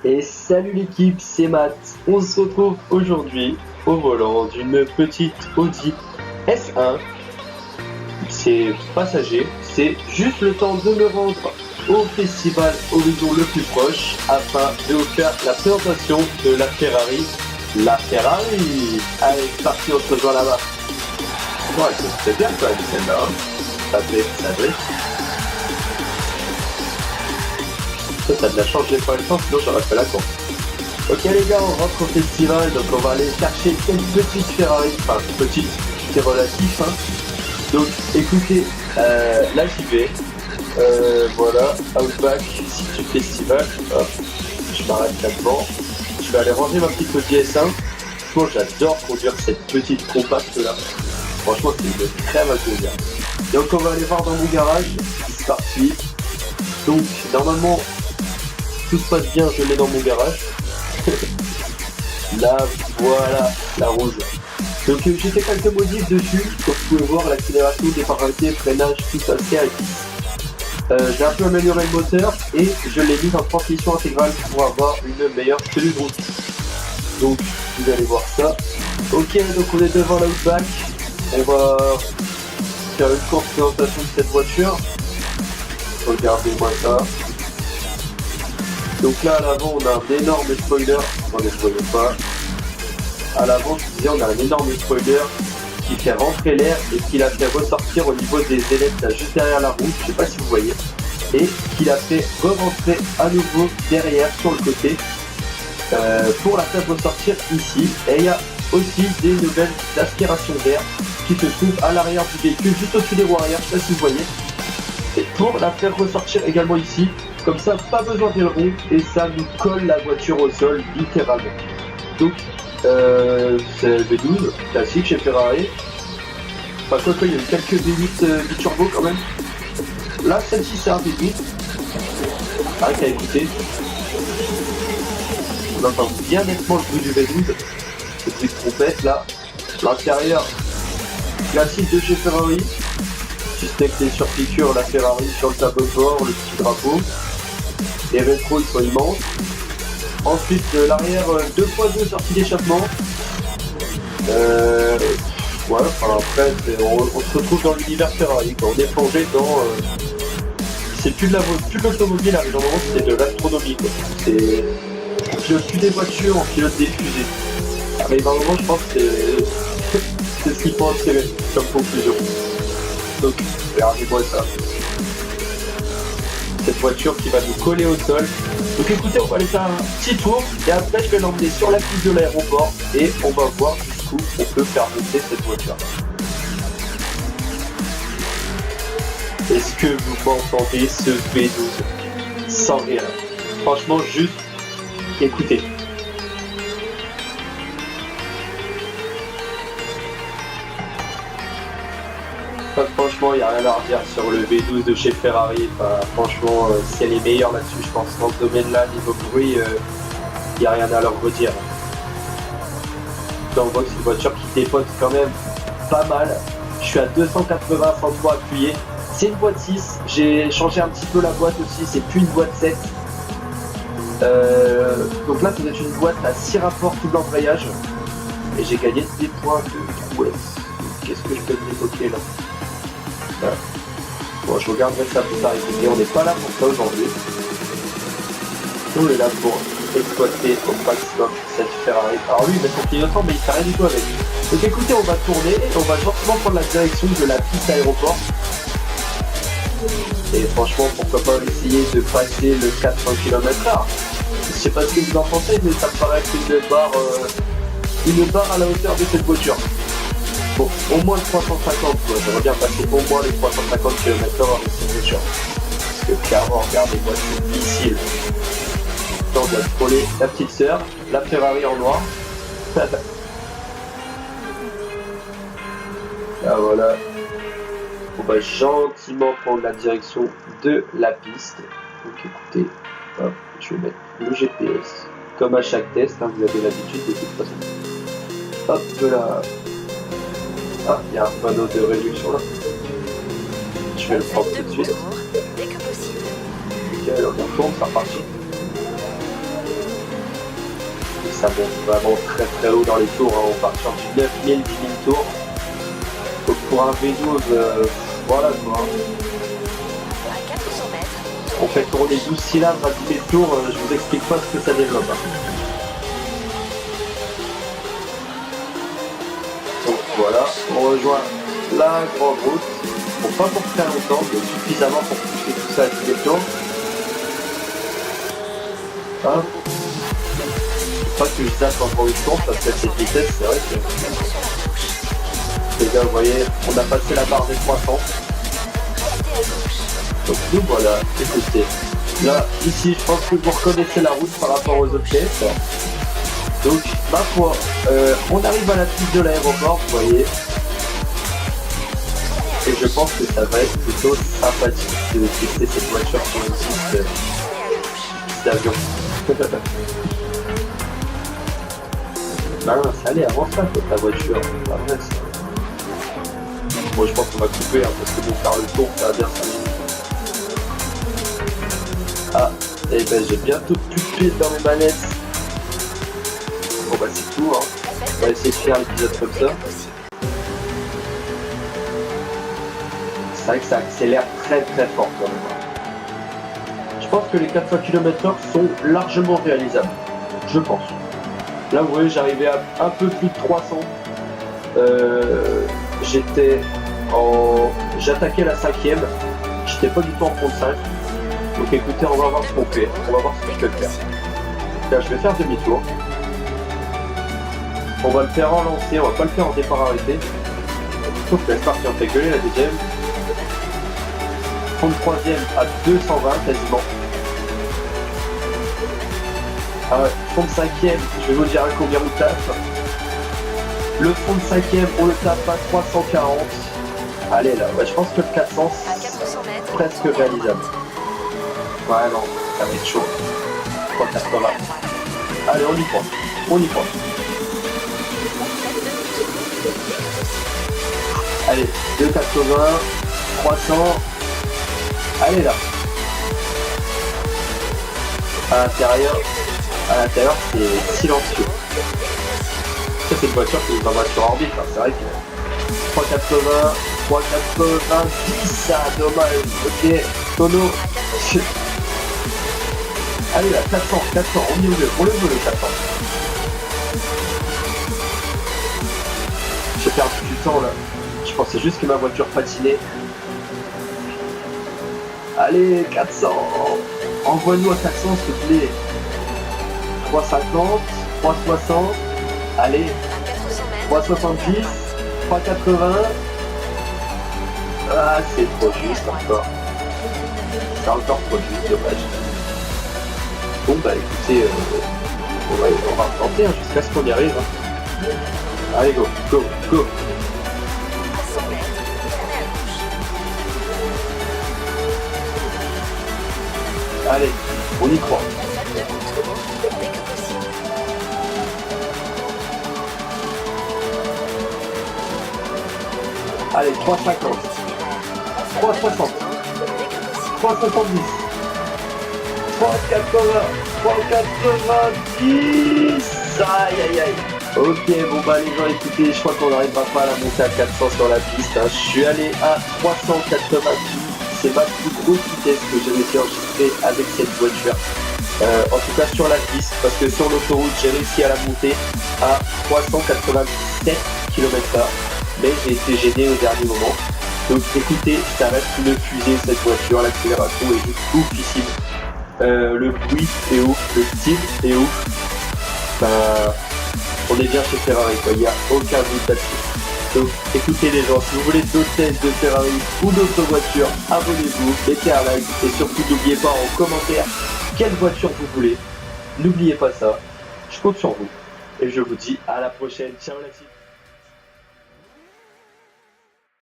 Et salut l'équipe, c'est Matt. On se retrouve aujourd'hui au volant d'une petite Audi S1. C'est passager, c'est juste le temps de me rendre au festival Horizon le plus proche afin de vous faire la présentation de la Ferrari. La Ferrari. Allez, c'est parti, on se rejoint là-bas. Ouais, c'est bien quand même celle-là. Ça drift. Ça a de la chance, j'ai pas le temps, sinon j'aurais fait la course. Ok les gars, on rentre au festival, donc on va aller chercher une petite Ferrari, enfin petite, c'est relatif hein. Donc écoutez, là j'y vais, voilà, Outback, site du festival, hop, je m'arrête là devant, je vais aller ranger ma petite Audi S1, franchement j'adore conduire cette petite compacte là, franchement c'est une crème à plaisir. Donc on va aller voir dans mon garage, c'est parti, donc normalement, tout se passe bien, je l'ai dans mon garage. Là, voilà, la rouge. Donc j'ai fait quelques modifs dessus, comme vous pouvez voir, l'accélération, déparité, freinage, tout ça, c'est acquis. J'ai un peu amélioré le moteur et je l'ai mis en transmission intégrale pour avoir une meilleure tenue de route. Donc vous allez voir ça. Ok, donc on est devant l'Outback. On va faire une courte présentation de cette voiture. Regardez-moi ça. Donc là à l'avant on a un énorme spoiler, attendez je ne voyais pas. À l'avant je disais on a un énorme spoiler qui fait rentrer l'air et qui l'a fait ressortir au niveau des ailettes là, juste derrière la roue, je sais pas si vous voyez. Et qui l'a fait re-rentrer à nouveau derrière sur le côté pour la faire ressortir ici. Et il y a aussi des nouvelles aspirations d'air qui se trouvent à l'arrière du véhicule, juste au-dessus des roues arrière, je sais pas si vous voyez. Et pour la faire ressortir également ici, comme ça pas besoin d'aileron et ça nous colle la voiture au sol littéralement. Donc c'est le V12 classique chez Ferrari. Enfin quoi il y a eu quelques V8 biturbo quand même. Là celle-ci c'est un V8. Rien qu'à écouter. On entend bien nettement le bruit du V12. Le bruit de trompette là. L'intérieur classique de chez Ferrari. Suspecté sur piqûre, la Ferrari sur le tableau de bord, le petit drapeau. Les rétros ils sont immenses. Ensuite l'arrière 2x2 sortie d'échappement. Ouais, enfin après on se retrouve dans l'univers Ferrari quand on est plongé dans c'est plus de l'automobile à un moment, c'est de l'astronomie quoi. C'est on pilote plus des voitures, on pilote des fusées. Mais dans le moment je pense que c'est ce qu'il faut en tirer comme conclusion. Donc regardez-moi ça. Cette voiture qui va nous coller au sol. Donc écoutez, on va aller faire un petit tour et après je vais l'emmener sur la piste de l'aéroport et on va voir jusqu'où on peut faire monter cette voiture. Est-ce que vous m'entendez ce V12 sans rien? Franchement juste écoutez. Enfin, franchement, il n'y a rien à redire sur le V12 de chez Ferrari. Enfin, franchement, si elle est meilleure là-dessus, je pense, dans ce domaine-là, niveau bruit, il n'y a rien à leur redire. Là, on voit que c'est une voiture qui dépote quand même pas mal. Je suis à 280 sans trop appuyer. C'est une boîte 6. J'ai changé un petit peu la boîte aussi. C'est plus une boîte 7. Donc là, c'est une boîte à 6 rapports tout l'embrayage. Et j'ai gagné des points de prouesse. Qu'est-ce que je peux débloquer là? Bon, je regarderai ça plus tard, écoutez, on n'est pas là pour ça aujourd'hui. On est là pour exploiter au maximum cette Ferrari. Alors lui, il met son clignotant, mais il fait rien du tout avec. Donc écoutez, on va tourner et on va gentiment prendre la direction de la piste aéroport. Et franchement, pourquoi pas essayer de passer le 400 km/h. Je sais pas ce que vous en pensez, mais ça me paraît être une barre à la hauteur de cette voiture. Bon, au moins le 350 quoi, j'aimerais bien passer au moins les 350 km/h avec cette voiture. Parce que clairement, regardez-moi ce missile. Là, on doit troller la petite sœur, la Ferrari en noir. Là voilà. On va gentiment prendre la direction de la piste. Donc écoutez, hop, je vais mettre le GPS. Comme à chaque test, hein, vous avez l'habitude de toute façon. Hop là. Ah, il y a un panneau de réduction là. Je vais le prendre tout de suite. Ok, alors on retourne, c'est reparti. ça monte vraiment très très haut dans les tours, hein. On part sur du 9000, 10 000 tours. Donc pour un V12, voilà quoi. On fait tourner 12 cylindres à 10 000 tours, je vous explique pas ce que ça développe. Hein. Donc voilà, on rejoint la grande route. Bon, pas pour très longtemps, mais suffisamment pour pousser tout ça à 10 000 tours. Hein, pas que je zappe encore une tour parce qu'à cette vitesse, c'est vrai que... Les gars, vous voyez, on a passé la barre des 300. Donc nous voilà, écoutez. Là, ici, je pense que vous reconnaissez la route par rapport aux autres pièces. Donc, ma foi, on arrive à la piste de l'aéroport, vous voyez. Et je pense que ça va être plutôt sympathique de tester cette voiture sur une piste d'avion. Non, ça allait avant ça, ta voiture. Pas vrai, ça. Bon, je pense qu'on va couper, hein, parce que pour faire le tour, ça va bien 5 minutes. Ah, et ben j'ai bientôt plus de piles dans mes manettes. Bon bah c'est tout, hein. On va essayer de faire l'épisode comme ça. C'est vrai que ça accélère très très fort quand même. Je pense que les 400 km/h sont largement réalisables. Je pense. Là vous voyez j'arrivais à un peu plus de 300. J'attaquais la 5ème. J'étais pas du tout en front de 5. Donc écoutez, on va voir ce qu'on fait. On va voir ce que je peux faire. Là je vais faire demi-tour. On va le faire en lancé, on va pas le faire en départ arrêté. Donc c'est parti, on fait gueuler la deuxième. Fond de troisième à 220 quasiment. Ah ouais, fond de cinquième, je vais vous dire à combien on tape. Le fond de cinquième, on le tape à 340. Allez là, ouais, je pense que le 400 c'est presque réalisable. Ouais non, ça va être chaud. 380. Allez, on y croit. On y croit. Allez, 280, 300. Allez là. À l'intérieur c'est silencieux. Ça c'est une voiture qui est une voiture orbite, hein. C'est vrai que 380, 390, ah dommage. Ok, tonneau. Allez là, 400, on le veut le 400. J'ai perdu du temps là. Je pensais juste que ma voiture patinait. Allez, 400. Envoie-nous à 400 s'il te plaît. 350, 360. Allez. 370, 380. Ah, c'est trop juste encore. C'est encore trop juste, dommage. Bon bah écoutez, on va retenter hein, jusqu'à ce qu'on y arrive. Hein. Allez, go. Allez, on y croit. Allez, 350, 360, 370, 380, 390. Aïe. Ok, bon bah les gens, écoutez, je crois qu'on n'arrivera pas à la monter à 400 sur la piste. Hein. Je suis allé à 390. C'est ma plus grosse vitesse que j'ai réussi à enregistrer avec cette voiture. En tout cas sur la piste, parce que sur l'autoroute, j'ai réussi à la monter à 397 km/h. Mais j'ai été gêné au dernier moment. Donc écoutez, ça reste une fusée cette voiture, l'accélération est juste oufissime. Le bruit est ouf, le style est ouf. On est bien chez Ferrari, quoi. Il n'y a aucun doute là-dessus. Donc écoutez les gens, si vous voulez d'autres tests de Ferrari ou d'autres voitures, abonnez-vous, mettez un like et surtout n'oubliez pas en commentaire quelle voiture vous voulez. N'oubliez pas ça, je compte sur vous. Et je vous dis à la prochaine, ciao la team.